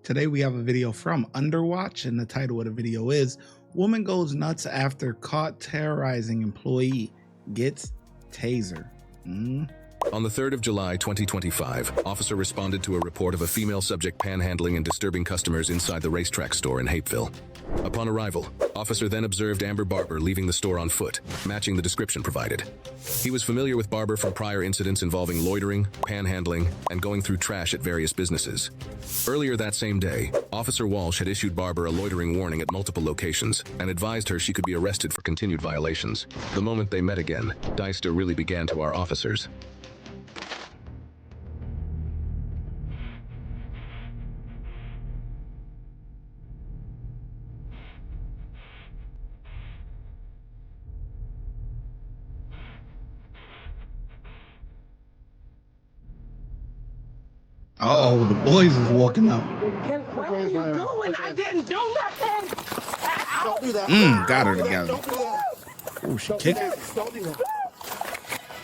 Today we have a video from Underwatch, and the title of the video is Woman Goes Nuts After Caught Terrorizing Employee Gets Taser. On the 3rd of July 2025, officer responded to a report of a female subject panhandling and disturbing customers inside the racetrack store in Hapeville. Upon arrival, officer then observed Amber Barber leaving the store on foot, matching the description provided. He was familiar with Barber from prior incidents involving loitering, panhandling, and going through trash at various businesses. Earlier that same day, Officer Walsh had issued Barber a loitering warning at multiple locations and advised her she could be arrested for continued violations. The moment they met again, Deister really began to our officers. Uh-oh, the boys is walking out. What are you doing? I didn't do nothing. Don't do that. Got her together. Don't do that. Oh, she kicked. Don't do that.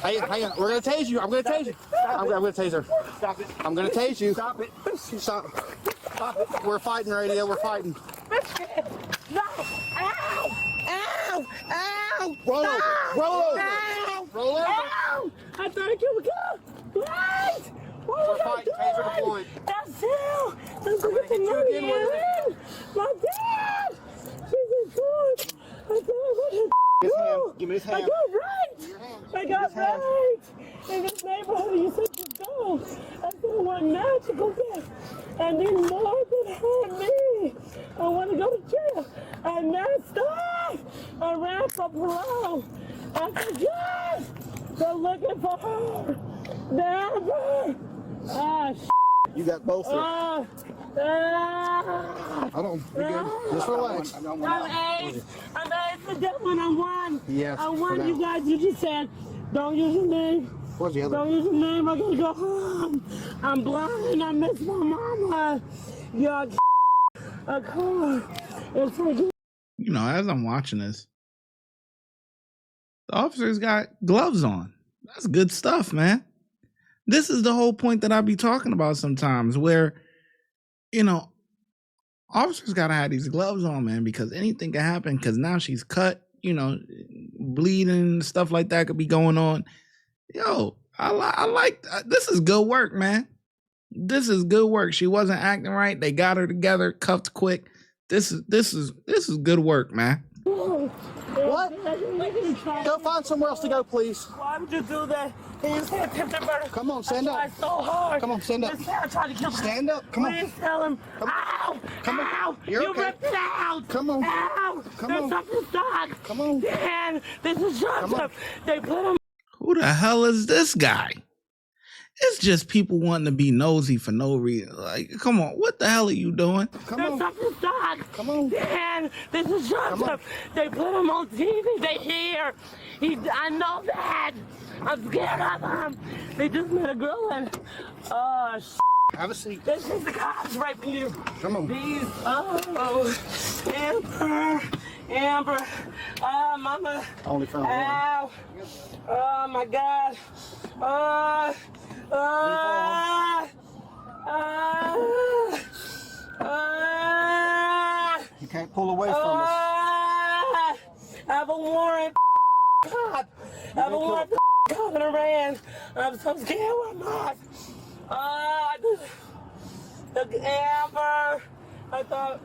Hey, hang on. We're going to tase you. I'm going to tase you. I'm going to tase her. Stop it. I'm going to tase you. Stop it. Stop. Stop it. We're fighting, radio. We're fighting. No. Ow. Ow. Ow. Roll over. Roll over. Ow. Roll over. Ow. I thought I could go. Right. We're fighting. Taser deployed. That's hell. That's I'm gonna hit you again with it. My dad. Jesus Christ. I thought His hand. Give me his I hand. got right. Your hand. I got His hand. right. In this neighborhood, you said to go. I said I want magical death. And then more than hurt me. I want to go to jail. I messed up. I ran for parole. I forgot. They're looking for her. Never. You got both of them. Hold on. You're good. Just relax. I'm ace the devil and I won. Yes, I for won. now. You guys, you just said, don't use your name. Where's the other? Don't use your name. I gotta go home. I'm blind. I miss my mama. Y'all a car. It's so good. You know, as I'm watching this, the officers got gloves on. That's good stuff, man. This is the whole point that I be talking about sometimes, where, you know, officers got to have these gloves on, man, because anything can happen, because now she's cut, you know, bleeding, stuff like that could be going on. Yo, I like, this is good work, man. This is good work. She wasn't acting right. They got her together, cuffed quick. This is good work, man. What? Go find somewhere else to go, please. Why would you do that? And you said attempted murder. Come on, stand up. I tried so hard. Come on, stand up. This guy tried to kill me. Stand up. Come on. Please tell him. Come on. Ow! Come on. Ow! You're You okay. ripped it out. Come on. Ow! Come There's on. something stuck. Come on. And this is Come on. Joseph. They put him. Who the hell is this guy? It's just people wanting to be nosy for no reason. Like, come on, what the hell are you doing? Come There's on. something stuck. Come on. And this is Come on. Joseph. They put him on TV. They hear. I know that. I'm scared of him. They just met a girl and Have a seat. this is the cops right here. Come on. These, Amber, mama, Only found one. ow, oh my God, You can't pull away from us. I have a warrant, cop, I have a warrant, cop, and I ran. I'm so scared where I'm at. Amber, I thought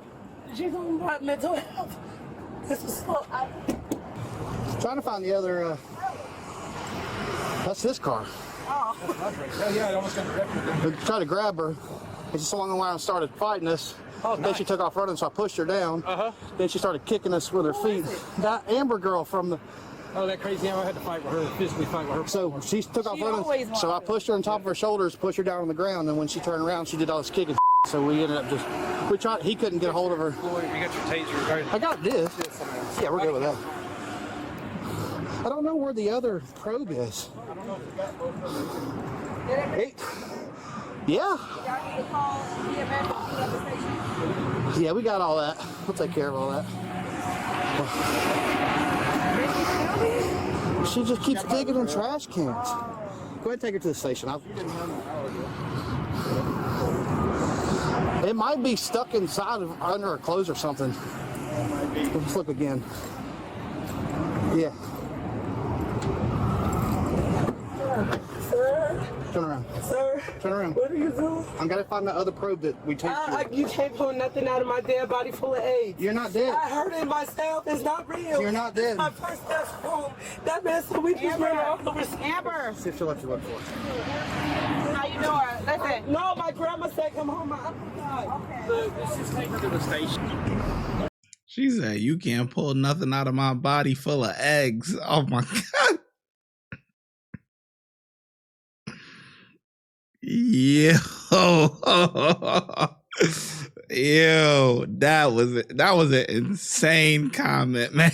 she's on my mental health. This is so. Trying to find the other. That's this car. Oh. Yeah, I almost got wrecked. We tried to grab her. And she swung around and started fighting us. Oh, Then nice. she took off running, so I pushed her down. Uh-huh. Then she started kicking us with her feet. That Amber girl from the. Oh, that crazy Amber, I had to fight with her, physically fight with her. So she took off She running. always So I wanted pushed her on top of her shoulders, pushed her down on the ground, and when she turned around, she did all this kicking. So we ended up just. We tried. He couldn't get a hold of her. Boy, you got your taser, right? I got this. Yeah, we're good with that. I don't know where the other probe is. Hey. Yeah. Yeah, we got all that. We'll take care of all that. She just keeps digging in trash cans. Go ahead and take her to the station. It might be stuck inside of under her clothes or something. Let's look again. Yeah. Sir, Turn around. sir, Turn around. what are you doing? I'm gonna find the other probe that we taped you. You can't pull nothing out of my dead body full of AIDS. You're not dead. I heard it myself. It's not real. You're not dead. My first death home. That man said we just ran all over. Amber, See if she'll let you look for it. how you doing? Listen. No, my grandma said come home. Let's just take her to the station. She said, "You can't pull nothing out of my body full of eggs." Oh my God. Yo, yo, that was an insane comment, man.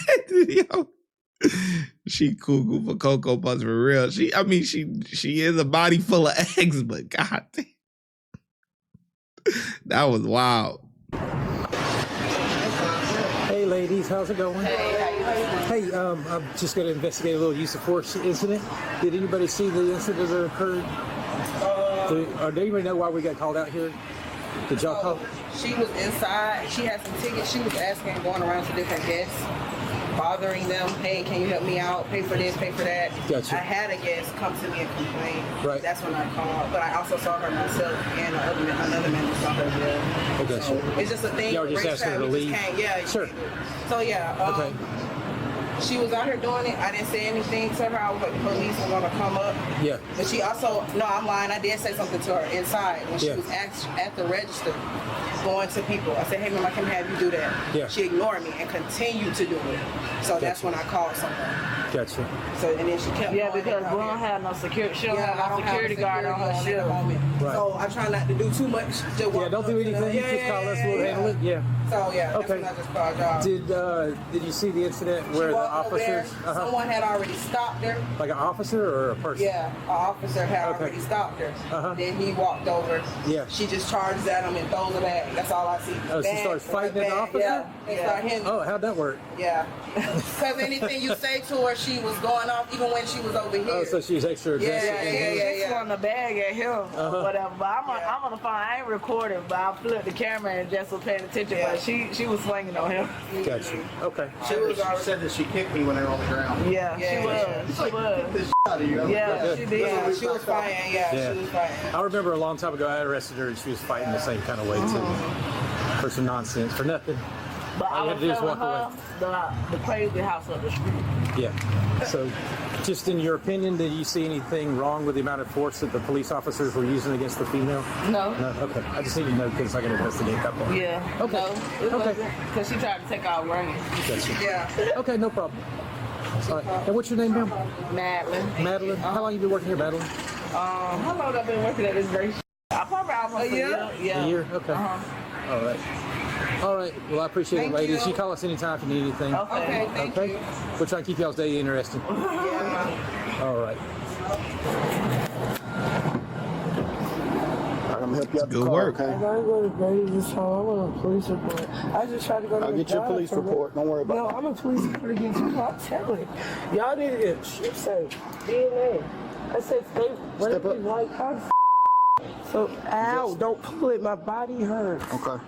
Yo, she cuckoo for Cocoa Puffs for real. She is a body full of eggs, but God damn, that was wild. Hey, ladies, how's it going? Hey, I'm just going to investigate a little use of force incident. Did anybody see the incident that occurred? Do anybody know why we got called out here? Did y'all call? She was inside. She had some tickets. She was asking, going around to different guests, bothering them. Hey, can you help me out? Pay for this, pay for that. Gotcha. I had a guest come to me and complain. Right. That's when I called. But I also saw her myself and another man saw her as well. Oh, gotcha. So it's just a thing. Y'all were just asking her to leave? Yeah. Sure. So yeah. Okay. She was out here doing it. I didn't say anything to her. I was like, the police were gonna come up. Yeah. But she also, no, I'm lying. I did say something to her inside when she Yeah. was at the register going to people. I said, hey, ma'am, I can have you do that. Yeah. She ignored me and continued to do it. So that's when I called someone. Gotcha. So, and then she kept Yeah, going because and we don't coming. have no security. She don't Yeah, I have no don't have a security guard on her at the ship. moment. Right. So I try not to do too much. Just Yeah, walk don't up do to them. anything. Just call us. We'll handle it. Yeah. So yeah, that's Okay. when I just called y'all. Did you see the incident where the Walked over there. officers? Someone had already stopped her. Like an officer or a person? Yeah, an officer had Okay. already stopped her. Uh-huh. Then he walked over. Yeah. She just charges at him and throws it back. That's all I see. Oh, she Bang, starts fighting at the bang. officer? Yeah, they start hitting. Oh, how'd that work? Yeah. Because anything you say to her, she was going off, even when she was over here. Oh, so she was extra aggressive. Yeah. Just want to bag at him or whatever. But I'm on the phone. I ain't recording, but I flipped the camera and just was paying attention. Yeah. But she was swinging on him. Gotcha. Okay. She was already. said that she kicked me when they were on the ground. Yeah, Yeah, she was. She was. Out of you. Yeah, she did. Yeah, she was fighting. Yeah, Yeah. she was fighting. I remember a long time ago I arrested her and she was fighting the same kind of way too. For some nonsense, for nothing. But All you I had was to do is telling walk her the crazy house up the street. Yeah. So, just in your opinion, did you see anything wrong with the amount of force that the police officers were using against the female? No. No? Okay. I just need to know because I can investigate that part. Yeah. Okay. No, it Okay. wasn't. Because she tried to take out running. Gotcha. Yeah. Okay, no problem. All right. And what's your name, ma'am? Madeline. Madeline. How long you been working here, Madeline? How long have I been working at this great I probably almost a year. Yeah. A year? Okay. All right. All right. Well, I appreciate Thank it, ladies. you. You call us anytime if you need anything. Okay, thank you. We'll try and keep y'all's day interesting. Yeah. All right. I'm gonna help you out. Good work. I gotta go to Grady this time. I want a police report. I just tried to go to I'll the get your job police for report. Don't worry about No, it. I'm a police report against you. I'm telling you. Y'all need to get shit safe. DNA. I said stay Step up. like how So ow, don't pull it. My body hurts. Okay.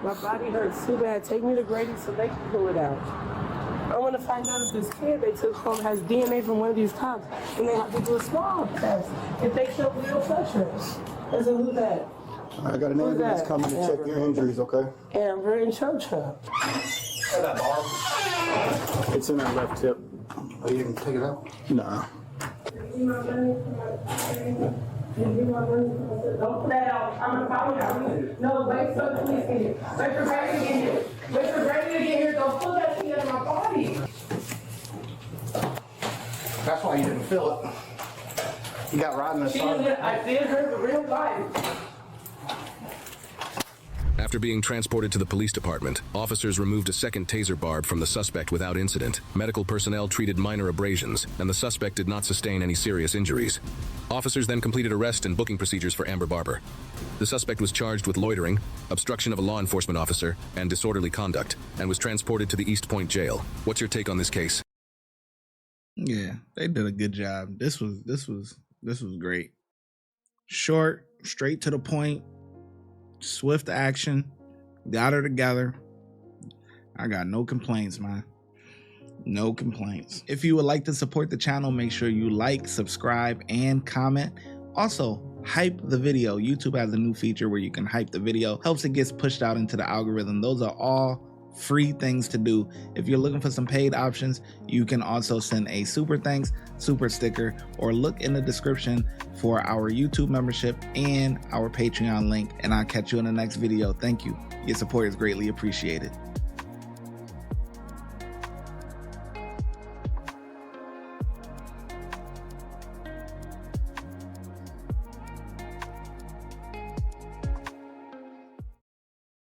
My body hurts too bad. Take me to Grady so they can pull it out. I want to find out if this kid they took home has DNA from one of these cops, and they have to do a swab test if they show real pressures. I said, who's that? I got an Who's ambulance that? coming to check your injuries, okay? Amber and Cho-Cho. It's in that left hip. Oh, you can take it out? Nah. Don't put that out. I'm gonna follow you. No, wait for the police to get here. Wait for Brady to get here. Wait for Brady to get here. Don't pull that thing out of my body. That's why you didn't feel it. You got right in the side. I did hurt the real body. After being transported to the police department, officers removed a second taser barb from the suspect without incident. Medical personnel treated minor abrasions, and the suspect did not sustain any serious injuries. Officers then completed arrest and booking procedures for Amber Barber. The suspect was charged with loitering, obstruction of a law enforcement officer, and disorderly conduct, and was transported to the East Point jail. What's your take on this case? Yeah, they did a good job. This was great. Short, straight to the point. Swift action. Got her together. I got no complaints, man. No complaints. If you would like to support the channel, make sure you like, subscribe, and comment. Also, hype the video. YouTube has a new feature where you can hype the video. Helps it gets pushed out into the algorithm. Those are all free things to do. If you're looking for some paid options, you can also send a super thanks, super sticker, or look in the description for our YouTube membership and our Patreon link. And I'll catch you in the next video. Thank you. Your support is greatly appreciated.